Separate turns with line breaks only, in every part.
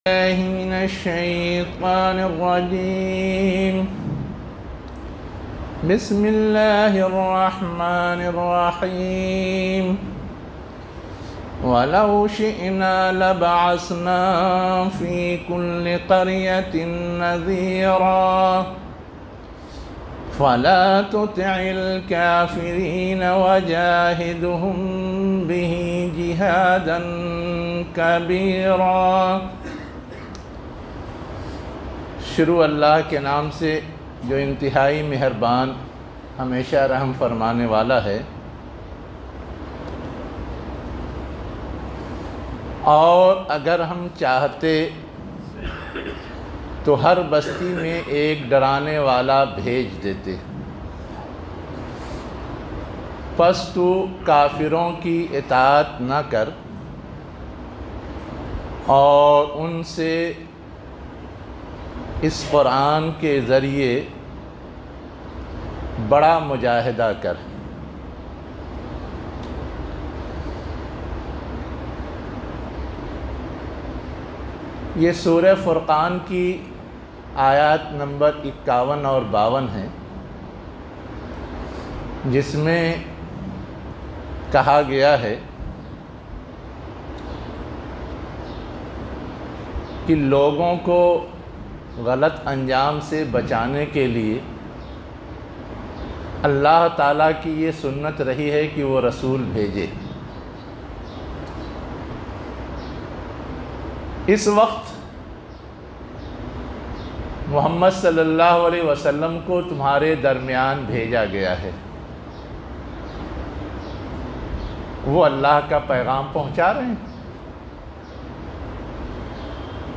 الله من الشيطان الرجيم. بسم الله الرحمن الرحيم. ولو شئنا لبعثنا في كل قرية نذيرا فلا تطع الكافرين وجاهدهم به جهادا كبيرا. شروع اللہ کے نام سے جو انتہائی مہربان ہمیشہ رحم فرمانے والا ہے، اور اگر ہم چاہتے تو ہر بستی میں ایک ڈرانے والا بھیج دیتے، پس تو کافروں کی اطاعت نہ کر اور ان سے اس قرآن کے ذریعے بڑا مجاہدہ کر۔ یہ سورہ فرقان کی آیات نمبر 51 اور 52 ہیں، جس میں کہا گیا ہے کہ لوگوں کو غلط انجام سے بچانے کے لیے اللہ تعالیٰ کی یہ سنت رہی ہے کہ وہ رسول بھیجے۔ اس وقت محمد صلی اللہ علیہ وسلم کو تمہارے درمیان بھیجا گیا ہے، وہ اللہ کا پیغام پہنچا رہے ہیں،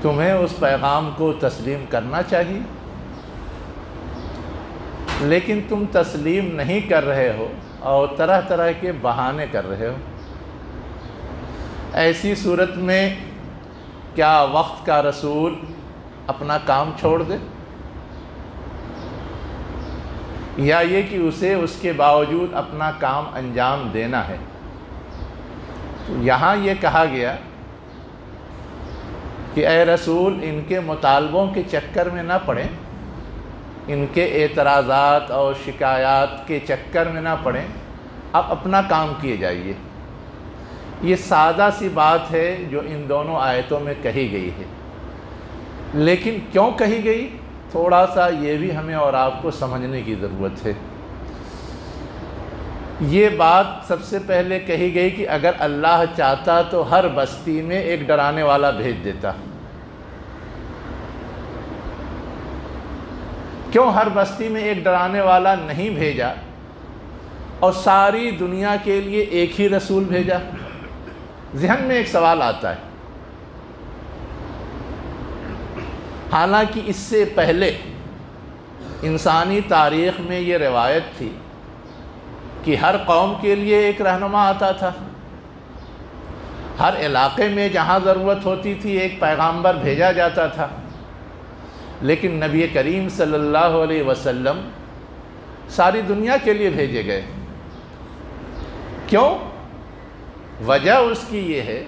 تمہیں اس پیغام کو تسلیم کرنا چاہیے، لیکن تم تسلیم نہیں کر رہے ہو اور طرح طرح کے بہانے کر رہے ہو۔ ایسی صورت میں کیا وقت کا رسول اپنا کام چھوڑ دے، یا یہ کہ اسے اس کے باوجود اپنا کام انجام دینا ہے؟ یہاں یہ کہا گیا کہ اے رسول، ان کے مطالبوں کے چکر میں نہ پڑیں، ان کے اعتراضات اور شکایات کے چکر میں نہ پڑیں، آپ اپنا کام کیے جائیے۔ یہ سادہ سی بات ہے جو ان دونوں آیتوں میں کہی گئی ہے، لیکن کیوں کہی گئی، تھوڑا سا یہ بھی ہمیں اور آپ کو سمجھنے کی ضرورت ہے۔ یہ بات سب سے پہلے کہی گئی کہ اگر اللہ چاہتا تو ہر بستی میں ایک ڈرانے والا بھیج دیتا۔ کیوں ہر بستی میں ایک ڈرانے والا نہیں بھیجا اور ساری دنیا کے لیے ایک ہی رسول بھیجا؟ ذہن میں ایک سوال آتا ہے۔ حالانکہ اس سے پہلے انسانی تاریخ میں یہ روایت تھی کہ ہر قوم کے لیے ایک رہنما آتا تھا، ہر علاقے میں جہاں ضرورت ہوتی تھی ایک پیغامبر بھیجا جاتا تھا، لیکن نبی کریم صلی اللہ علیہ وسلم ساری دنیا کے لیے بھیجے گئے۔ کیوں؟ وجہ اس کی یہ ہے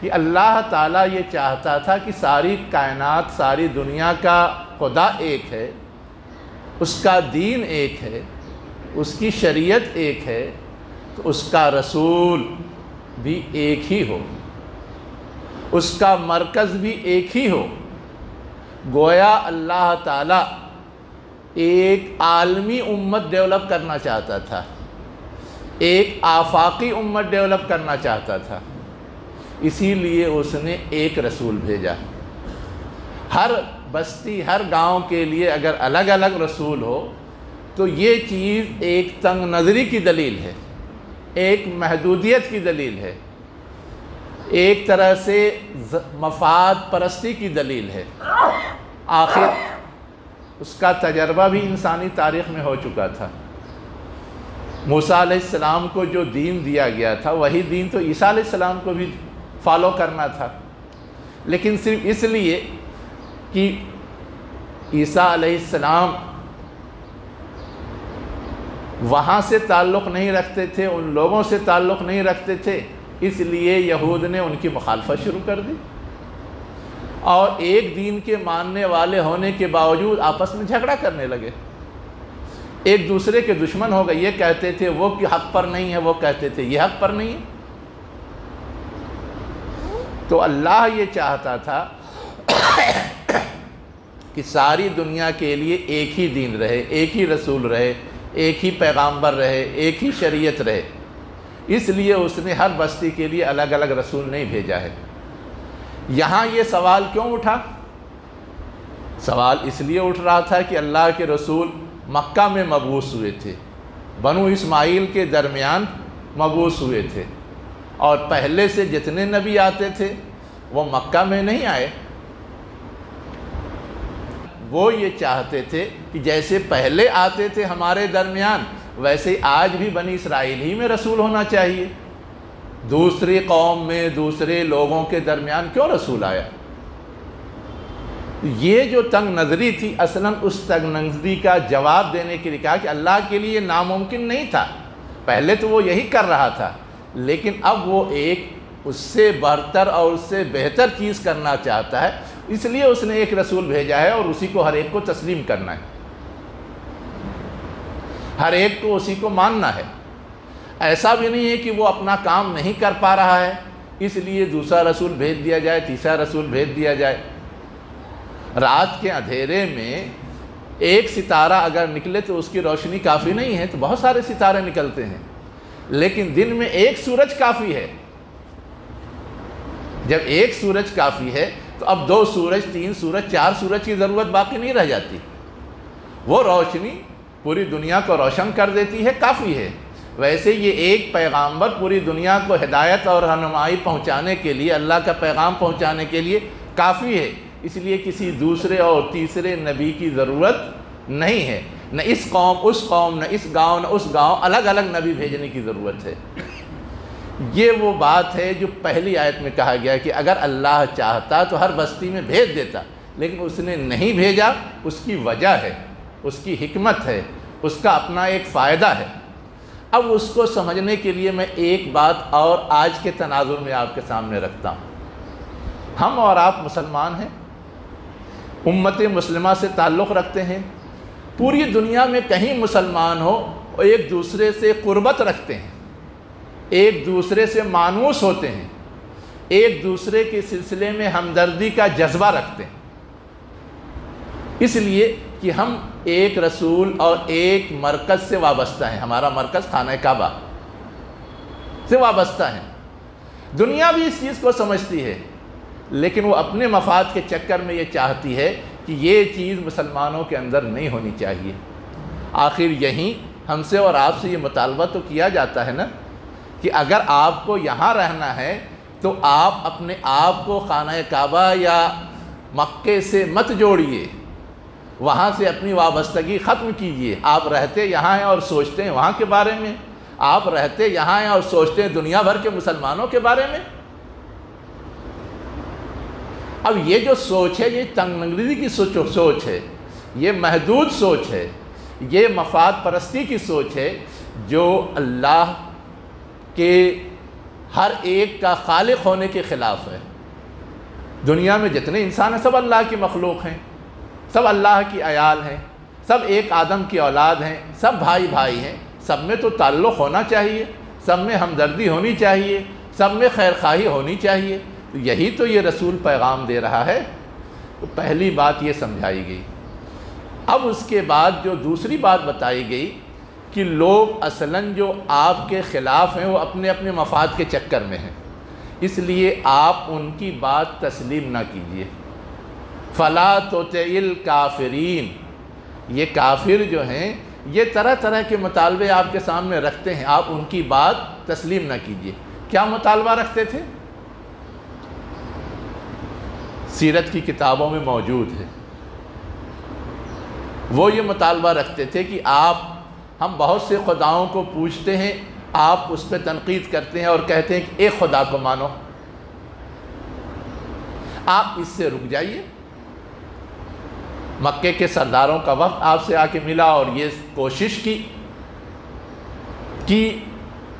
کہ اللہ تعالیٰ یہ چاہتا تھا کہ ساری کائنات، ساری دنیا کا خدا ایک ہے، اس کا دین ایک ہے، اس کی شریعت ایک ہے، تو اس کا رسول بھی ایک ہی ہو، اس کا مرکز بھی ایک ہی ہو۔ گویا اللہ تعالیٰ ایک عالمی امت ڈیولپ کرنا چاہتا تھا، ایک آفاقی امت ڈیولپ کرنا چاہتا تھا، اسی لیے اس نے ایک رسول بھیجا۔ ہر بستی، ہر گاؤں کے لیے اگر الگ الگ رسول ہو تو یہ چیز ایک تنگ نظری کی دلیل ہے، ایک محدودیت کی دلیل ہے، ایک طرح سے مفاد پرستی کی دلیل ہے۔ آخر اس کا تجربہ بھی انسانی تاریخ میں ہو چکا تھا۔ موسیٰ علیہ السلام کو جو دین دیا گیا تھا وہی دین تو عیسیٰ علیہ السلام کو بھی فالو کرنا تھا، لیکن صرف اس لیے کہ عیسیٰ علیہ السلام وہاں سے تعلق نہیں رکھتے تھے، ان لوگوں سے تعلق نہیں رکھتے تھے، اس لیے یہود نے ان کی مخالفت شروع کر دی۔ اور ایک دین کے ماننے والے ہونے کے باوجود آپس میں جھگڑا کرنے لگے، ایک دوسرے کے دشمن ہو گئے، یہ کہتے تھے وہ کہ حق پر نہیں ہے، وہ کہتے تھے یہ حق پر نہیں ہے۔ تو اللہ یہ چاہتا تھا کہ ساری دنیا کے لیے ایک ہی دین رہے، ایک ہی رسول رہے، ایک ہی پیغامبر رہے، ایک ہی شریعت رہے، اس لیے اس نے ہر بستی کے لیے الگ الگ رسول نہیں بھیجا ہے۔ یہاں یہ سوال کیوں اٹھا؟ سوال اس لیے اٹھ رہا تھا کہ اللہ کے رسول مکہ میں مبعوث ہوئے تھے، بنو اسماعیل کے درمیان مبعوث ہوئے تھے، اور پہلے سے جتنے نبی آتے تھے وہ مکہ میں نہیں آئے۔ وہ یہ چاہتے تھے کہ جیسے پہلے آتے تھے ہمارے درمیان، ویسے آج بھی بنی اسرائیل ہی میں رسول ہونا چاہیے، دوسری قوم میں دوسرے لوگوں کے درمیان کیوں رسول آیا؟ یہ جو تنگ نظری تھی، اصلاً اس تنگ نظری کا جواب دینے کے لیے کہا کہ اللہ کے لیے ناممکن نہیں تھا، پہلے تو وہ یہی کر رہا تھا، لیکن اب وہ ایک اس سے برتر اور اس سے بہتر چیز کرنا چاہتا ہے، اس لیے اس نے ایک رسول بھیجا ہے اور اسی کو ہر ایک کو تسلیم کرنا ہے، ہر ایک کو اسی کو ماننا ہے۔ ایسا بھی نہیں ہے کہ وہ اپنا کام نہیں کر پا رہا ہے اس لیے دوسرا رسول بھیج دیا جائے، تیسرا رسول بھیج دیا جائے۔ رات کے اندھیرے میں ایک ستارہ اگر نکلے تو اس کی روشنی کافی نہیں ہے، تو بہت سارے ستارے نکلتے ہیں، لیکن دن میں ایک سورج کافی ہے۔ جب ایک سورج کافی ہے تو اب 2 سورج، 3 سورج، 4 سورج کی ضرورت باقی نہیں رہ جاتی، وہ روشنی پوری دنیا کو روشن کر دیتی ہے، کافی ہے۔ ویسے یہ ایک پیغامبر پوری دنیا کو ہدایت اور رہنمائی پہنچانے کے لیے، اللہ کا پیغام پہنچانے کے لیے کافی ہے، اس لیے کسی دوسرے اور تیسرے نبی کی ضرورت نہیں ہے، نہ اس قوم اس قوم، نہ اس گاؤں نہ اس گاؤں، الگ الگ نبی بھیجنے کی ضرورت ہے۔ یہ وہ بات ہے جو پہلی آیت میں کہا گیا کہ اگر اللہ چاہتا تو ہر بستی میں بھیج دیتا، لیکن اس نے نہیں بھیجا، اس کی وجہ ہے، اس کی حکمت ہے، اس کا اپنا ایک فائدہ ہے۔ اب اس کو سمجھنے کے لیے میں ایک بات اور آج کے تناظر میں آپ کے سامنے رکھتا ہوں۔ ہم اور آپ مسلمان ہیں، امت مسلمہ سے تعلق رکھتے ہیں، پوری دنیا میں کہیں مسلمان ہو اور ایک دوسرے سے قربت رکھتے ہیں، ایک دوسرے سے مانوس ہوتے ہیں، ایک دوسرے کے سلسلے میں ہمدردی کا جذبہ رکھتے ہیں، اس لیے کہ ہم ایک رسول اور ایک مرکز سے وابستہ ہیں۔ ہمارا مرکز خانہ کعبہ سے وابستہ ہے۔ دنیا بھی اس چیز کو سمجھتی ہے، لیکن وہ اپنے مفاد کے چکر میں یہ چاہتی ہے کہ یہ چیز مسلمانوں کے اندر نہیں ہونی چاہیے۔ آخر یہیں ہم سے اور آپ سے یہ مطالبہ تو کیا جاتا ہے نا کہ اگر آپ کو یہاں رہنا ہے تو آپ اپنے آپ کو خانہ کعبہ یا مکے سے مت جوڑیے، وہاں سے اپنی وابستگی ختم کیجیے۔ آپ رہتے یہاں ہیں اور سوچتے ہیں وہاں کے بارے میں، آپ رہتے یہاں ہیں اور سوچتے ہیں دنیا بھر کے مسلمانوں کے بارے میں۔ اب یہ جو سوچ ہے یہ تنگ نظری کی سوچ ہے، یہ محدود سوچ ہے، یہ مفاد پرستی کی سوچ ہے جو اللہ کے ہر ایک کا خالق ہونے کے خلاف ہے۔ دنیا میں جتنے انسان ہیں سب اللہ کی مخلوق ہیں، سب اللہ کی عیال ہیں، سب ایک آدم کی اولاد ہیں، سب بھائی بھائی ہیں، سب میں تو تعلق ہونا چاہیے، سب میں ہمدردی ہونی چاہیے، سب میں خیر خواہی ہونی چاہیے۔ یہی تو یہ رسول پیغام دے رہا ہے۔ تو پہلی بات یہ سمجھائی گئی۔ اب اس کے بعد جو دوسری بات بتائی گئی کہ لوگ اصلاً جو آپ کے خلاف ہیں وہ اپنے اپنے مفاد کے چکر میں ہیں، اس لیے آپ ان کی بات تسلیم نہ کیجیے۔ فَلَا تُطِعِ الْكَافِرِينَ، یہ کافر جو ہیں یہ طرح طرح کے مطالبے آپ کے سامنے رکھتے ہیں، آپ ان کی بات تسلیم نہ کیجیے۔ کیا مطالبہ رکھتے تھے؟ سیرت کی کتابوں میں موجود ہے۔ وہ یہ مطالبہ رکھتے تھے کہ ہم بہت سے خداؤں کو پوچھتے ہیں، آپ اس پہ تنقید کرتے ہیں اور کہتے ہیں کہ ایک خدا کو مانو، آپ اس سے رک جائیے۔ مکے کے سرداروں کا وقت آپ سے آ کے ملا اور یہ کوشش کی کہ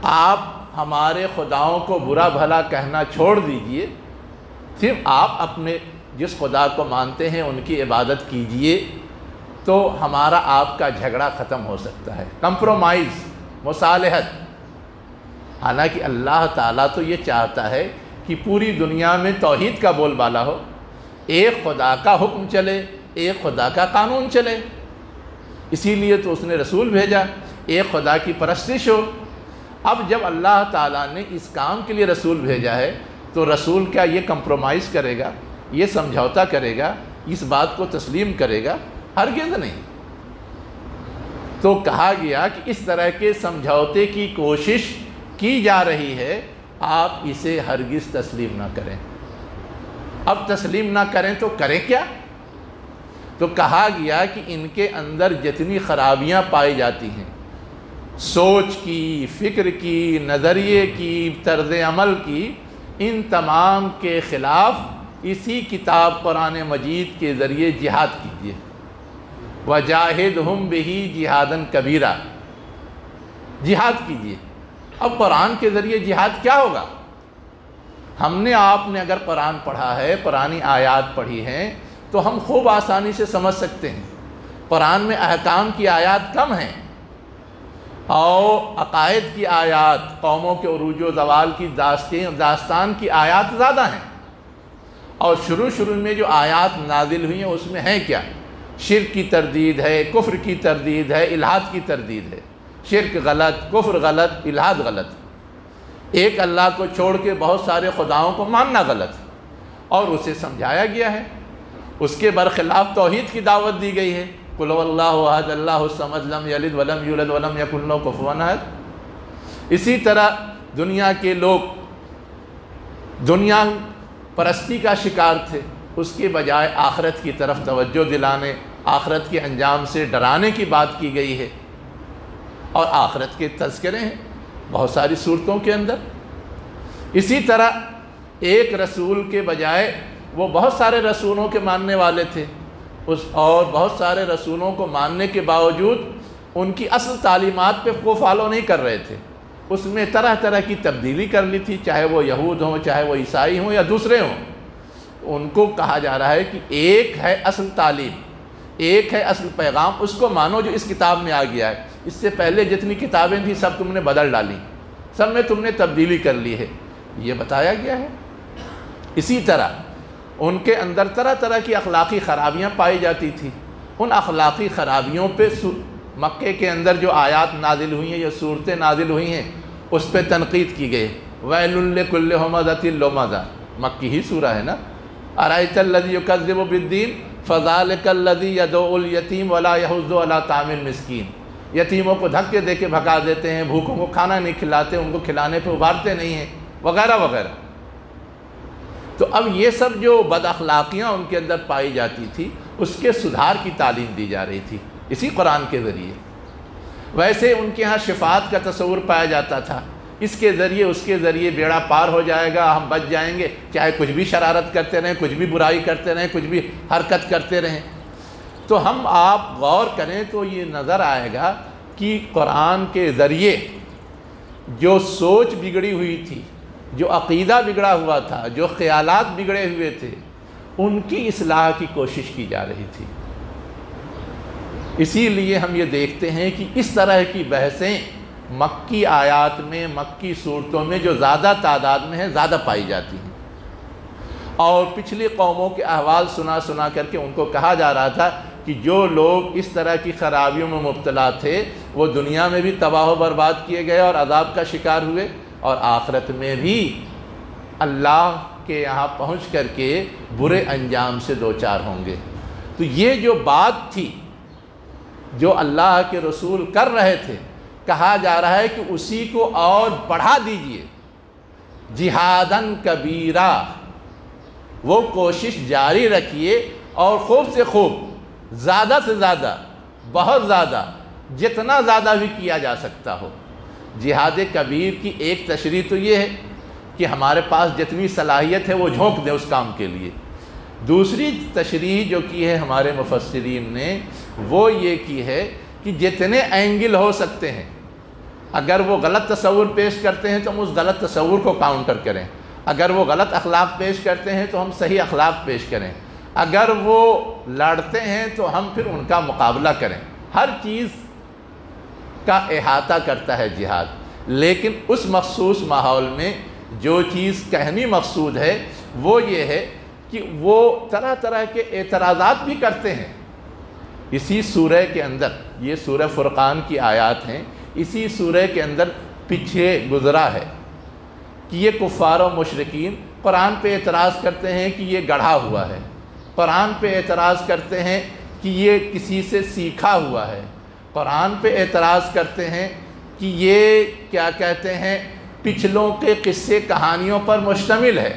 آپ ہمارے خداؤں کو برا بھلا کہنا چھوڑ دیجئے، صرف آپ اپنے جس خدا کو مانتے ہیں ان کی عبادت کیجئے تو ہمارا آپ کا جھگڑا ختم ہو سکتا ہے، کمپرومائز، مصالحت۔ حالانکہ اللہ تعالیٰ تو یہ چاہتا ہے کہ پوری دنیا میں توحید کا بول بالا ہو، ایک خدا کا حکم چلے، ایک خدا کا قانون چلے، اسی لیے تو اس نے رسول بھیجا، ایک خدا کی پرستش ہو۔ اب جب اللہ تعالیٰ نے اس کام کے لیے رسول بھیجا ہے تو رسول کیا یہ کمپرومائز کرے گا، یہ سمجھوتا کرے گا، اس بات کو تسلیم کرے گا؟ ہرگز نہیں۔ تو کہا گیا کہ اس طرح کے سمجھوتے کی کوشش کی جا رہی ہے، آپ اسے ہرگز تسلیم نہ کریں۔ اب تسلیم نہ کریں تو کریں کیا؟ تو کہا گیا کہ ان کے اندر جتنی خرابیاں پائی جاتی ہیں، سوچ کی، فکر کی، نظریے کی، طرز عمل کی، ان تمام کے خلاف اسی کتاب قرآن مجید کے ذریعے جہاد کیجیے۔ وَجَاهِدْهُمْ بِهِ جِهَادًا كَبِيرًا، جہاد کیجیے۔ اب قرآن کے ذریعے جہاد کیا ہوگا؟ ہم نے آپ نے اگر قرآن پڑھا ہے، پرانی آیات پڑھی ہیں، تو ہم خوب آسانی سے سمجھ سکتے ہیں۔ قرآن میں احکام کی آیات کم ہیں اور عقائد کی آیات، قوموں کے عروج و زوال کی داستان کی آیات زیادہ ہیں۔ اور شروع میں جو آیات نازل ہوئی ہیں اس میں ہے کیا؟ شرک کی تردید ہے، کفر کی تردید ہے، الحاد کی تردید ہے۔ شرک غلط، کفر غلط، الحاد غلط، ایک اللہ کو چھوڑ کے بہت سارے خداؤں کو ماننا غلط، اور اسے سمجھایا گیا ہے۔ اس کے برخلاف توحید کی دعوت دی گئی ہے، قُلْ هُوَ اللَّهُ أَحَدٌ اللَّهُ الصَّمَدُ لَمْ يَلِدْ وَلَمْ يُولَدْ وَلَمْ يَكُنْ لَهُ كُفُوًا أَحَدٌ۔ اسی طرح دنیا کے لوگ دنیا پرستی کا شکار تھے، اس کے بجائے آخرت کی طرف توجہ دلانے، آخرت کے انجام سے ڈرانے کی بات کی گئی ہے، اور آخرت کے تذکرے ہیں بہت ساری صورتوں کے اندر۔ اسی طرح ایک رسول کے بجائے وہ بہت سارے رسولوں کے ماننے والے تھے، اور بہت سارے رسولوں کو ماننے کے باوجود ان کی اصل تعلیمات پہ وہ فالو نہیں کر رہے تھے، اس میں طرح طرح کی تبدیلی کر لی تھی، چاہے وہ یہود ہوں، چاہے وہ عیسائی ہوں یا دوسرے ہوں۔ ان کو کہا جا رہا ہے کہ ایک ہے اصل تعلیم، ایک ہے اصل پیغام، اس کو مانو جو اس کتاب میں آ گیا ہے۔ اس سے پہلے جتنی کتابیں تھیں سب تم نے بدل ڈالی، سب میں تم نے تبدیلی کر لی ہے، یہ بتایا گیا ہے۔ اسی طرح ان کے اندر طرح طرح کی اخلاقی خرابیاں پائی جاتی تھیں، ان اخلاقی خرابیوں پہ مکے کے اندر جو آیات نازل ہوئی ہیں یا صورتیں نازل ہوئی ہیں اس پہ تنقید کی گئی۔ وَيْلٌ لِّكُلِّ هُمَزَةٍ لُّمَزَةٍ، مکی ہی سورہ ہے نا۔ أَرَأَيْتَ الَّذِي يُكَذِّبُ بِالدِّينِ فَذَلِكَ الَّذِي يَدْعُو الْيَتِيمَ وَلَا يَحُضُّ عَلَىٰ طَعَامِ الْمِسْكِينِ، یتیموں کو دھکے دے کے بھگا دیتے ہیں، بھوکوں کو کھانا نہیں کھلاتے، ان کو کھلانے پہ ابھارتے نہیں ہیں، وغیرہ وغیرہ۔ تو اب یہ سب جو بد اخلاقیاں ان کے اندر پائی جاتی تھی، اس کے سدھار کی تعلیم دی جا رہی تھی اسی قرآن کے ذریعے۔ ویسے ان کے ہاں شفاعت کا تصور پایا جاتا تھا، اس کے ذریعے اس کے ذریعے بیڑا پار ہو جائے گا، ہم بچ جائیں گے، چاہے کچھ بھی شرارت کرتے رہیں، کچھ بھی برائی کرتے رہیں، کچھ بھی حرکت کرتے رہیں۔ تو ہم آپ غور کریں تو یہ نظر آئے گا کہ قرآن کے ذریعے جو سوچ بگڑی ہوئی تھی، جو عقیدہ بگڑا ہوا تھا، جو خیالات بگڑے ہوئے تھے، ان کی اصلاح کی کوشش کی جا رہی تھی۔ اسی لیے ہم یہ دیکھتے ہیں کہ اس طرح کی بحثیں مکی آیات میں، مکی صورتوں میں جو زیادہ تعداد میں ہیں، زیادہ پائی جاتی ہیں۔ اور پچھلی قوموں کے احوال سنا کر کے ان کو کہا جا رہا تھا کہ جو لوگ اس طرح کی خرابیوں میں مبتلا تھے وہ دنیا میں بھی تباہ و برباد کیے گئے اور عذاب کا شکار ہوئے، اور آخرت میں بھی اللہ کے یہاں پہنچ کر کے برے انجام سے دوچار ہوں گے۔ تو یہ جو بات تھی جو اللہ کے رسول کر رہے تھے، کہا جا رہا ہے کہ اسی کو اور بڑھا دیجئے، جہاداً کبیرہ، وہ کوشش جاری رکھیے، اور خوب سے خوب، زیادہ سے زیادہ، بہت زیادہ، جتنا زیادہ بھی کیا جا سکتا ہو۔ جہاد کبیر کی ایک تشریح تو یہ ہے کہ ہمارے پاس جتنی صلاحیت ہے وہ جھونک دیں اس کام کے لیے۔ دوسری تشریح جو کی ہے ہمارے مفسرین نے وہ یہ کی ہے کہ جتنے اینگل ہو سکتے ہیں، اگر وہ غلط تصور پیش کرتے ہیں تو ہم اس غلط تصور کو کاؤنٹر کریں، اگر وہ غلط اخلاق پیش کرتے ہیں تو ہم صحیح اخلاق پیش کریں، اگر وہ لڑتے ہیں تو ہم پھر ان کا مقابلہ کریں۔ ہر چیز کا احاطہ کرتا ہے جہاد، لیکن اس مخصوص ماحول میں جو چیز کہنی مقصود ہے وہ یہ ہے کہ وہ طرح طرح کے اعتراضات بھی کرتے ہیں۔ اسی سورہ کے اندر، یہ سورہ فرقان کی آیات ہیں، اسی سورہ کے اندر پیچھے گزرا ہے کہ یہ کفار و مشرکین قرآن پہ اعتراض کرتے ہیں کہ یہ گڑھا ہوا ہے، قرآن پہ اعتراض کرتے ہیں کہ یہ کسی سے سیکھا ہوا ہے، قرآن پہ اعتراض کرتے ہیں کہ یہ کیا کہتے ہیں پچھلوں کے قصے کہانیوں پر مشتمل ہے۔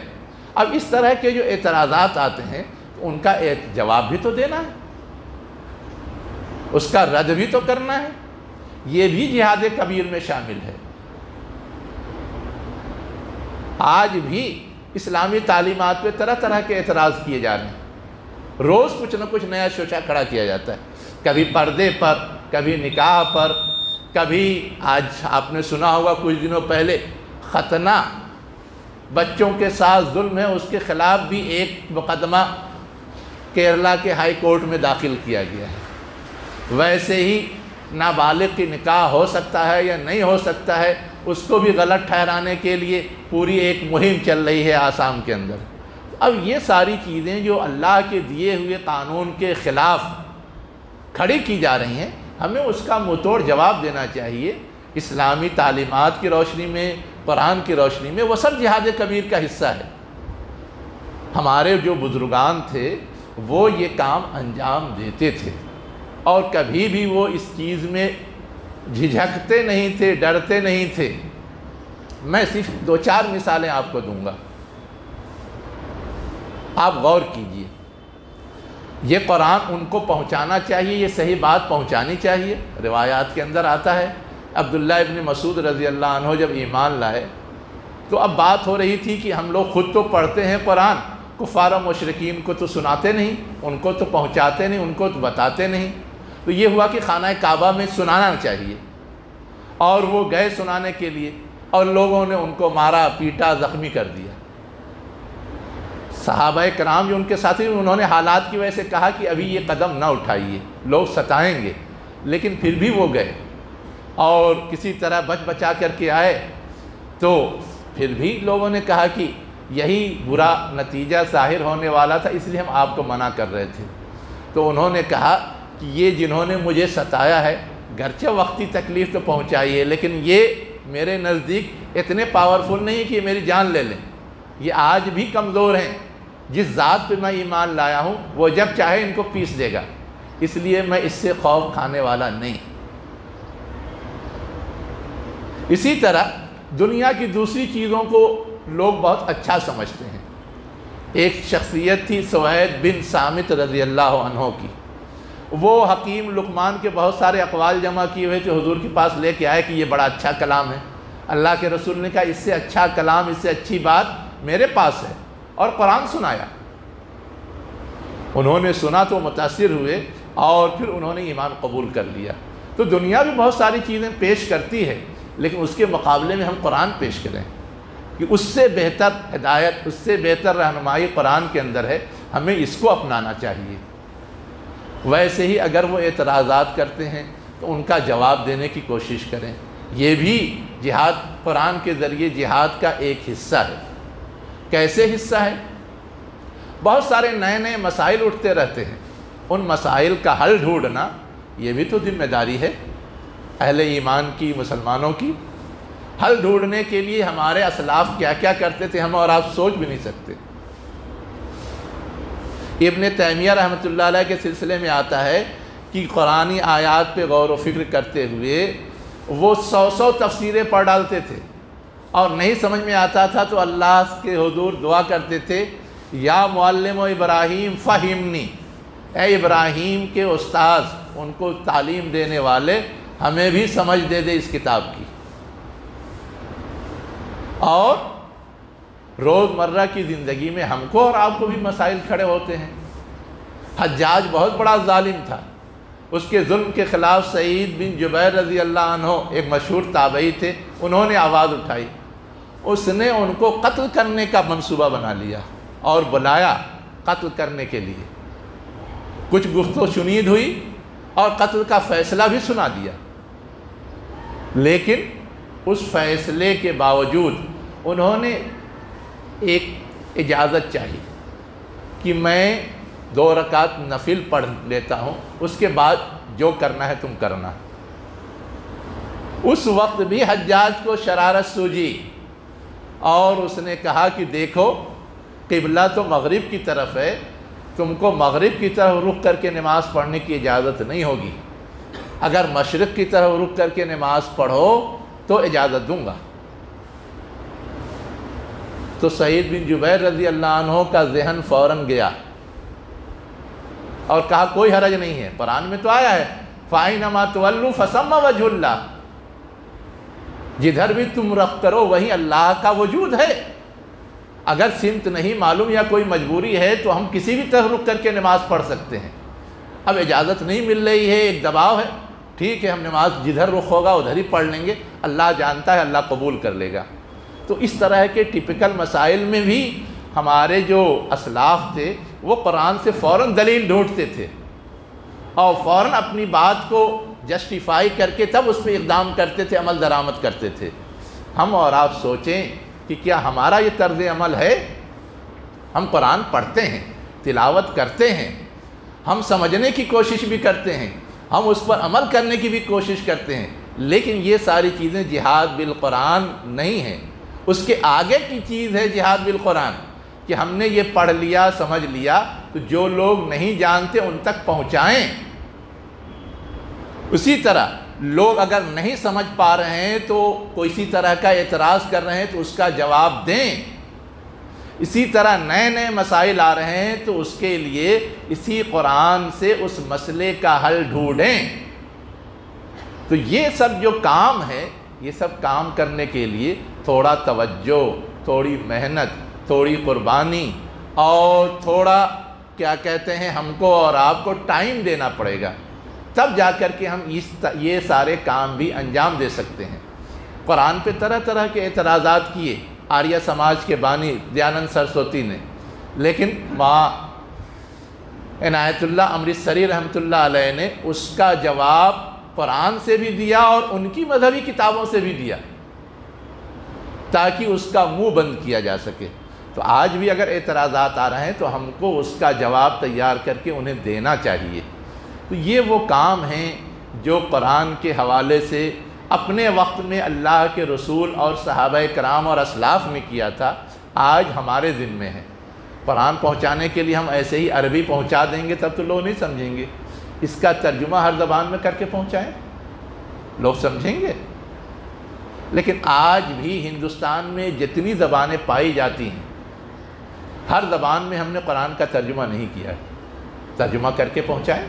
اب اس طرح کے جو اعتراضات آتے ہیں تو ان کا جواب بھی تو دینا ہے، اس کا رد بھی تو کرنا ہے، یہ بھی جہاد کبیر میں شامل ہے۔ آج بھی اسلامی تعلیمات پہ طرح طرح کے اعتراض کیے جا رہے ہیں، روز کچھ نہ کچھ نیا شوشہ کھڑا کیا جاتا ہے، کبھی پردے پر، کبھی نکاح پر، کبھی آج آپ نے سنا ہوگا کچھ دنوں پہلے ختنہ بچوں کے ساتھ ظلم ہے، اس کے خلاف بھی ایک مقدمہ کیرلا کے ہائی کورٹ میں داخل کیا گیا ہے۔ ویسے ہی نابالغ کی نکاح ہو سکتا ہے یا نہیں ہو سکتا ہے، اس کو بھی غلط ٹھہرانے کے لیے پوری ایک مہم چل رہی ہے آسام کے اندر۔ اب یہ ساری چیزیں جو اللہ کے دیے ہوئے قانون کے خلاف کھڑی کی جا رہی ہیں، ہمیں اس کا منہ توڑ جواب دینا چاہیے۔ اسلامی تعلیمات کی روشنی میں، قرآن کی روشنی میں، وہ سب جہاد کبیر کا حصہ ہے۔ ہمارے جو بزرگان تھے وہ یہ کام انجام دیتے تھے، اور کبھی بھی وہ اس چیز میں جھجکتے نہیں تھے، ڈرتے نہیں تھے۔ میں صرف 2-4 مثالیں آپ کو دوں گا، آپ غور کیجئے۔ یہ قرآن ان کو پہنچانا چاہیے، یہ صحیح بات پہنچانی چاہیے۔ روایات کے اندر آتا ہے عبداللہ ابن مسعود رضی اللہ عنہ جب ایمان لائے تو اب بات ہو رہی تھی کہ ہم لوگ خود تو پڑھتے ہیں قرآن، کفار و مشرکین کو تو سناتے نہیں، ان کو تو پہنچاتے نہیں، ان کو تو بتاتے نہیں۔ تو یہ ہوا کہ خانہ کعبہ میں سنانا چاہیے، اور وہ گئے سنانے کے لیے، اور لوگوں نے ان کو مارا، پیٹا، زخمی کر دیا۔ صحابہ کرام جو ان کے ساتھی، انہوں نے حالات کی وجہ سے کہا کہ ابھی یہ قدم نہ اٹھائیے، لوگ ستائیں گے، لیکن پھر بھی وہ گئے اور کسی طرح بچ بچا کر کے آئے۔ تو پھر بھی لوگوں نے کہا کہ یہی برا نتیجہ ظاہر ہونے والا تھا، اس لیے ہم آپ کو منع کر رہے تھے۔ تو انہوں نے کہا کہ یہ جنہوں نے مجھے ستایا ہے، گرچہ وقتی تکلیف تو پہنچائی ہے، لیکن یہ میرے نزدیک اتنے پاورفل نہیں کہ یہ میری جان لے لیں، یہ آج بھی کمزور ہیں۔ جس ذات پہ میں ایمان لایا ہوں وہ جب چاہے ان کو پیس دے گا، اس لیے میں اس سے خوف کھانے والا نہیں۔ اسی طرح دنیا کی دوسری چیزوں کو لوگ بہت اچھا سمجھتے ہیں۔ ایک شخصیت تھی سوید بن صامت رضی اللہ عنہ کی، وہ حکیم لقمان کے بہت سارے اقوال جمع کیے ہوئے تھے، حضور کے پاس لے کے آئے کہ یہ بڑا اچھا کلام ہے۔ اللہ کے رسول نے کہا اس سے اچھا کلام، اس سے اچھی بات میرے پاس ہے، اور قرآن سنایا۔ انہوں نے سنا تو متاثر ہوئے، اور پھر انہوں نے ایمان قبول کر لیا۔ تو دنیا بھی بہت ساری چیزیں پیش کرتی ہے، لیکن اس کے مقابلے میں ہم قرآن پیش کریں کہ اس سے بہتر ہدایت، اس سے بہتر رہنمائی قرآن کے اندر ہے، ہمیں اس کو اپنانا چاہیے۔ ویسے ہی اگر وہ اعتراضات کرتے ہیں تو ان کا جواب دینے کی کوشش کریں، یہ بھی جہاد، قرآن کے ذریعے جہاد کا ایک حصہ ہے۔ کیسے حصہ ہے؟ بہت سارے نئے نئے مسائل اٹھتے رہتے ہیں، ان مسائل کا حل ڈھونڈنا یہ بھی تو ذمہ داری ہے اہل ایمان کی، مسلمانوں کی۔ حل ڈھونڈنے کے لیے ہمارے اسلاف کیا کیا کرتے تھے ہم اور آپ سوچ بھی نہیں سکتے۔ ابن تیمیہ رحمۃ اللہ علیہ کے سلسلے میں آتا ہے کہ قرآنی آیات پہ غور و فکر کرتے ہوئے وہ 100 تفسیریں پڑھ ڈالتے تھے، اور نہیں سمجھ میں آتا تھا تو اللہ کے حضور دعا کرتے تھے، یا معلم ابراہیم فہمنی، اے ابراہیم کے استاذ، ان کو تعلیم دینے والے، ہمیں بھی سمجھ دے دے اس کتاب کی۔ اور روزمرہ کی زندگی میں ہم کو اور آپ کو بھی مسائل کھڑے ہوتے ہیں۔ حجاج بہت بڑا ظالم تھا، اس کے ظلم کے خلاف سعید بن جبیر رضی اللہ عنہ ایک مشہور تابعی تھے، انہوں نے آواز اٹھائی، اس نے ان کو قتل کرنے کا منصوبہ بنا لیا اور بلایا قتل کرنے کے لیے، کچھ گفت و شنید ہوئی اور قتل کا فیصلہ بھی سنا دیا، لیکن اس فیصلے کے باوجود انہوں نے ایک اجازت چاہی کہ میں 2 رکعت نفل پڑھ لیتا ہوں، اس کے بعد جو کرنا ہے تم کرنا۔ اس وقت بھی حجاج کو شرارت سوجی اور اس نے کہا کہ دیکھو قبلہ تو مغرب کی طرف ہے، تم کو مغرب کی طرف رخ کر کے نماز پڑھنے کی اجازت نہیں ہوگی، اگر مشرق کی طرف رخ کر کے نماز پڑھو تو اجازت دوں گا۔ تو سعید بن جبیر رضی اللہ عنہ کا ذہن فوراً گیا اور کہا کوئی حرج نہیں ہے، قرآن میں تو آیا ہے فَأَيْنَمَا تُوَلُّوا فَثَمَّ وَجْهُ اللَّهِ، جدھر بھی تم رخ کرو وہیں اللہ کا وجود ہے۔ اگر سمت نہیں معلوم یا کوئی مجبوری ہے تو ہم کسی بھی طرف رخ کر کے نماز پڑھ سکتے ہیں۔ اب اجازت نہیں مل رہی ہے، ایک دباؤ ہے، ٹھیک ہے ہم نماز جدھر رخ ہوگا ادھر ہی پڑھ لیں گے، اللہ جانتا ہے اللہ قبول کر لے گا۔ تو اس طرح کے ٹپیکل مسائل میں بھی ہمارے جو اسلاف تھے وہ قرآن سے فوراً دلیل ڈھونڈتے تھے اور فوراً اپنی بات کو جسٹیفائی کر کے تب اس پہ اقدام کرتے تھے، عمل درآمد کرتے تھے۔ ہم اور آپ سوچیں کہ کیا ہمارا یہ طرز عمل ہے؟ ہم قرآن پڑھتے ہیں، تلاوت کرتے ہیں، ہم سمجھنے کی کوشش بھی کرتے ہیں، ہم اس پر عمل کرنے کی بھی کوشش کرتے ہیں، لیکن یہ ساری چیزیں جہاد بالقرآن نہیں ہیں۔ اس کے آگے کی چیز ہے جہاد بالقرآن، کہ ہم نے یہ پڑھ لیا سمجھ لیا تو جو لوگ نہیں جانتے ان تک پہنچائیں۔ اسی طرح لوگ اگر نہیں سمجھ پا رہے ہیں تو کوئی اسی طرح کا اعتراض کر رہے ہیں تو اس کا جواب دیں۔ اسی طرح نئے نئے مسائل آ رہے ہیں تو اس کے لیے اسی قرآن سے اس مسئلے کا حل ڈھونڈیں۔ تو یہ سب جو کام ہے، یہ سب کام کرنے کے لیے تھوڑا توجہ، تھوڑی محنت، تھوڑی قربانی اور تھوڑا کیا کہتے ہیں ہم کو اور آپ کو ٹائم دینا پڑے گا، تب جا کر کے ہم یہ سارے کام بھی انجام دے سکتے ہیں۔ قرآن پہ طرح طرح کے اعتراضات کیے آریہ سماج کے بانی دیانند سرسوتی نے، لیکن ماں عنایت اللہ امرتسری رحمۃ اللہ علیہ نے اس کا جواب قرآن سے بھی دیا اور ان کی مذہبی کتابوں سے بھی دیا تاکہ اس کا منہ بند کیا جا سکے۔ تو آج بھی اگر اعتراضات آ رہے ہیں تو ہم کو اس کا جواب تیار کر کے انہیں دینا چاہیے۔ تو یہ وہ کام ہیں جو قرآن کے حوالے سے اپنے وقت میں اللہ کے رسول اور صحابہ کرام اور اسلاف نے کیا تھا، آج ہمارے ذمے ہے۔ قرآن پہنچانے کے لیے ہم ایسے ہی عربی پہنچا دیں گے تب تو لوگ نہیں سمجھیں گے، اس کا ترجمہ ہر زبان میں کر کے پہنچائیں، لوگ سمجھیں گے۔ لیکن آج بھی ہندوستان میں جتنی زبانیں پائی جاتی ہیں ہر زبان میں ہم نے قرآن کا ترجمہ نہیں کیا ہے، ترجمہ کر کے پہنچائیں۔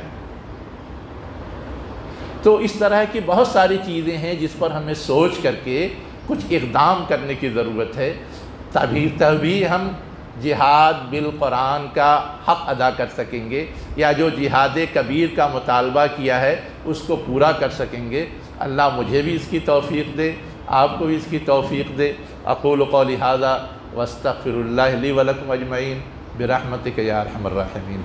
تو اس طرح کی بہت ساری چیزیں ہیں جس پر ہمیں سوچ کر کے کچھ اقدام کرنے کی ضرورت ہے، تبھی ہم جہاد بالقرآن کا حق ادا کر سکیں گے، یا جو جہاد کبیر کا مطالبہ کیا ہے اس کو پورا کر سکیں گے۔ اللہ مجھے بھی اس کی توفیق دے، آپ کو بھی اس کی توفیق دے۔ اقول قولی ھذا واستغفر اللہ لی ولکم اجمعین برحمتک یا ارحم الراحمین۔